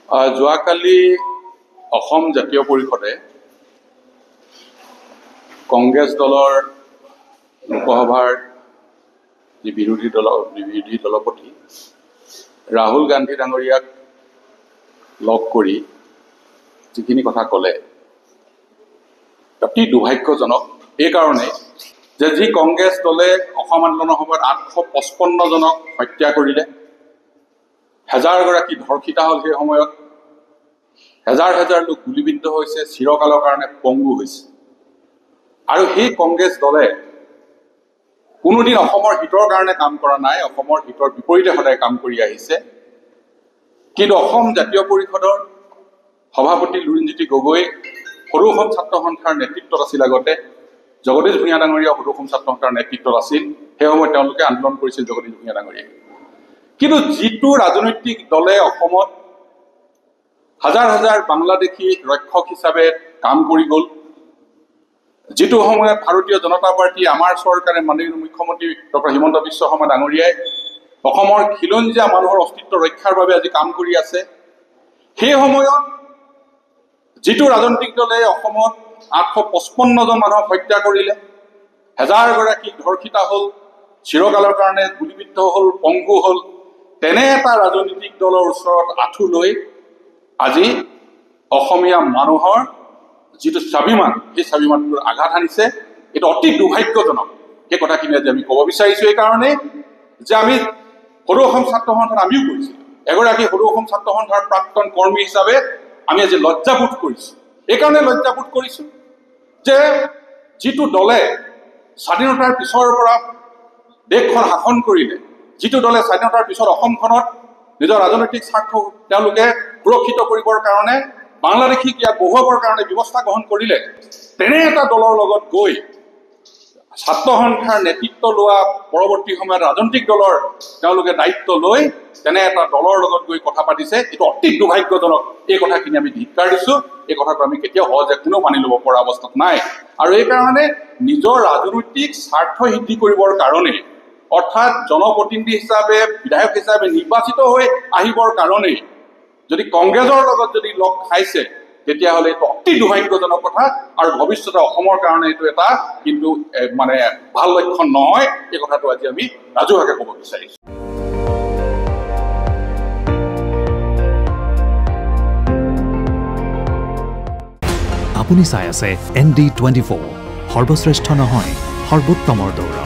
যোৱাকালি অসম জাতীয় পৰিষদে কংগ্ৰেছ দলৰ লোকসভাৰ যি বিৰোধী দলপতি ৰাহুল গান্ধী ডাঙৰীয়াক লগ কৰি যিখিনি কথা ক'লে অতি দুৰ্ভাগ্যজনক। এইকাৰণে যে যি কংগ্ৰেছ দলে অসম আন্দোলনৰ সময়ত 855 জনক হত্যা কৰিলে, হাজাৰগৰাকী ধৰ্ষিতা হ'ল, সেই সময়ত হাজাৰ হাজাৰ লোক গুলীবিদ্ধ হৈছে, চিৰকালৰ কাৰণে পংগু হৈছে। আৰু সেই কংগ্ৰেছ দলে কোনোদিন অসমৰ হিতৰ কাৰণে কাম কৰা নাই, অসমৰ হিতৰ বিপৰীতে সদায় কাম কৰি আহিছে। কিন্তু অসম জাতীয় পৰিষদৰ সভাপতি লুৰিণজ্যোতি গগৈ সৰু অসম ছাত্ৰ সন্থাৰ নেতৃত্বত আছিল, আগতে জগদীশ ভূঞা ডাঙৰীয়া সৰু অসম ছাত্ৰ সন্থাৰ নেতৃত্বত আছিল। সেই সময়ত তেওঁলোকে আন্দোলন কৰিছিল জগদীশ ভূঞা ডাঙৰীয়াই। কিন্তু যিটো ৰাজনৈতিক দলে অসমত হাজাৰ হাজাৰ বাংলাদেশী ৰক্ষক হিচাপে কাম কৰি গ'ল, যিটো সময়ত ভাৰতীয় জনতা পাৰ্টি, আমাৰ চৰকাৰে, মাননীয় মুখ্যমন্ত্ৰী ডক্টৰ হিমন্ত বিশ্ব শৰ্মা ডাঙৰীয়াই অসমৰ খিলঞ্জীয়া মানুহৰ অস্তিত্ব ৰক্ষাৰ বাবে আজি কাম কৰি আছে, সেই সময়ত যিটো ৰাজনৈতিক দলে অসমত 855 জন মানুহক হত্যা কৰিলে, হাজাৰগৰাকী ধৰ্ষিতা হ'ল, চিৰকালৰ কাৰণে গুলীবিদ্ধ হ'ল, পংগু হ'ল, তেনে এটা ৰাজনৈতিক দলৰ ওচৰত আঁঠু লৈ আজি অসমীয়া মানুহৰ যিটো স্বাভিমান, সেই স্বাভিমানটোৰ আঘাত আনিছে। এইটো অতি দুৰ্ভাগ্যজনক। সেই কথাখিনি আজি আমি ক'ব বিচাৰিছোঁ এইকাৰণে যে আমি সৰু অসম ছাত্ৰ সন্থাত আমিও কৰিছিলোঁ, এগৰাকী সৰু অসম ছাত্ৰ সন্থাৰ প্ৰাক্তন কৰ্মী হিচাপে আমি আজি লজ্জাবোধ কৰিছোঁ। এইকাৰণে লজ্জাবোধ কৰিছোঁ যে যিটো দলে স্বাধীনতাৰ পিছৰ পৰা দেশখন শাসন কৰিলে, যিটো দলে স্বাধীনতাৰ পিছত অসমখনত নিজৰ ৰাজনৈতিক স্বাৰ্থ তেওঁলোকে সুৰক্ষিত কৰিবৰ কাৰণে, বাংলাদেশীক ইয়াত বহুৱাবৰ কাৰণে ব্যৱস্থা গ্ৰহণ কৰিলে, তেনে এটা দলৰ লগত গৈ ছাত্ৰ সন্থাৰ নেতৃত্ব লোৱা, পৰৱৰ্তী সময়ত ৰাজনৈতিক দলৰ তেওঁলোকে দায়িত্ব লৈ তেনে এটা দলৰ লগত গৈ কথা পাতিছে। এইটো অতি দুৰ্ভাগ্যজনক। এই কথাখিনি আমি ধিক্কাৰ দিছোঁ। এই কথাটো আমি কেতিয়াও সহজে কোনেও মানি ল'ব পৰা অৱস্থাত নাই। আৰু এইকাৰণে নিজৰ ৰাজনৈতিক স্বাৰ্থ সিদ্ধি কৰিবৰ কাৰণে, অৰ্থাৎ জনপ্ৰতিনিধি হিচাপে, বিধায়ক হিচাপে নিৰ্বাচিত হৈ আহিবৰ কাৰণে যদি কংগ্ৰেছৰ লগত যদি লগ খাইছে, তেতিয়াহ'লে এইটো অতি দুৰ্ভাগ্যজনক কথা। আৰু ভৱিষ্যতে অসমৰ কাৰণে এইটো এটা কিন্তু ভাল লক্ষণ নহয়। এই কথাটো আজি আমি ৰাজহুৱাকৈ ক'ব বিচাৰিছোঁ। আপুনি চাই আছে ND24, সৰ্বশ্ৰেষ্ঠ নহয়, সৰ্বোত্তমৰ দৌৰ।